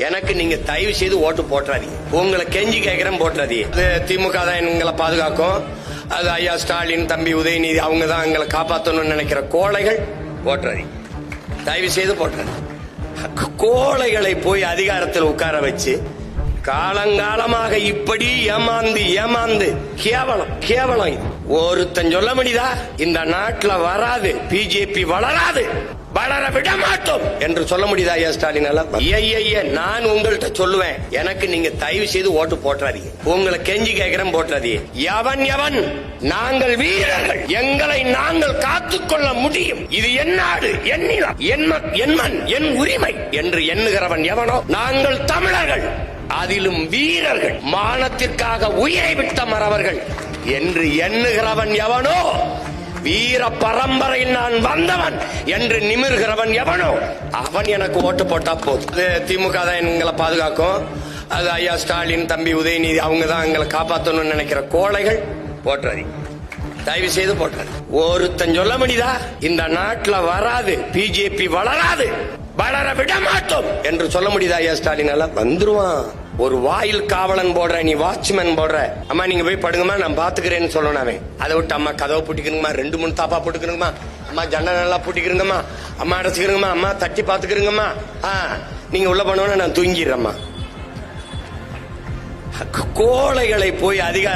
எனக்கு நீங்க தயவு செய்து ஓட்டு போட்டுறாதீங்க. உங்களை கெஞ்சி கேட்கிறேன், போட்டுறாதீங்க. அது திமுக தான் எங்களை பாதுகாக்கும், அது ஐயா ஸ்டாலின், தம்பி உதயநிதி அவங்க தான் எங்களை காப்பாற்றணும்னு நினைக்கிற கோழைகள் போட்டுறாதீங்க. தயவு செய்து போட்டுறாதீங்க. கோழைகளை போய் அதிகாரத்தில் உட்கார வச்சு காலங்காலமாக இப்படி ஏமாந்து கேவலம் கேவலம். இது ஒருத்தன் சொல்ல முடியுதா? இந்த நாட்டில் வராது, பிஜேபி வளராது, வளர விட மாட்டோம் என்று சொல்ல முடியுதா ஐயா ஸ்டாலின்? நான் உங்கள்கிட்ட சொல்லுவேன், எனக்கு நீங்க தயவு செய்து ஓட்டு போட்டுறாதீங்க. உங்களை கெஞ்சி கேட்கிறேன், போட்டுறாதீங்க. எவன் நாங்கள் வீரர்கள், எங்களை நாங்கள் காத்துக்கொள்ள முடியும், இது என் நாடு, என் நிலம், என் மண், என் உரிமை என்று எண்ணுகிறவன் எவனோ நாங்கள் தமிழர்கள், அதிலும் வீரர்கள், மானத்திற்காக உயிரை விட்ட மறவர்கள் என்று எண்ணுகிறவன் எவனோ, வீர பரம்பரையில் நான் வந்தவன் என்று நிமிர்கிறவன் எவனோ அவன் எனக்கு ஓட்டு போட்டா போதும். அது திமுக தான் எங்களை பாதுகாக்கும், அது ஐயா ஸ்டாலின், தம்பி உதயநிதி அவங்க தான் எங்களை காப்பாற்றணும்னு நினைக்கிற கோழைகள் போட்டுறாதீங்க. தயவு செய்து போட்டுறாதீங்க. ஒருத்தன் சொல்ல முடியுதா? இந்த நாட்டில் வராது, பிஜேபி வளராது, வளர விட மாட்டோம் என்று சொல்ல முடியுதா ஐயா ஸ்டாலின்? வந்துருவான். ஒரு வாயில் காவலன் போடுற, நீ வாட்ச்மேன் போடுற, அம்மா நீங்க போய் படுங்கம்மா நான் பாத்துக்கிறேன்னு சொல்லணும். அவன் அதை விட்டு அம்மா கதவை பூட்டிக்கிறங்கம்மா, 2-3 தாப்பா போட்டுக்கிறங்கம்மா, அம்மா ஜன்னல் நல்லா பூட்டிக்கிறங்கம்மா, அம்மா அடைச்சுக்கிறங்கம்மா, அம்மா தட்டி பாத்துக்கிறங்கம்மா, நீங்க உள்ள போனோன்னு நான் தூங்கிடுறேம்மா. கோழைகளை போய் அதிகாரம்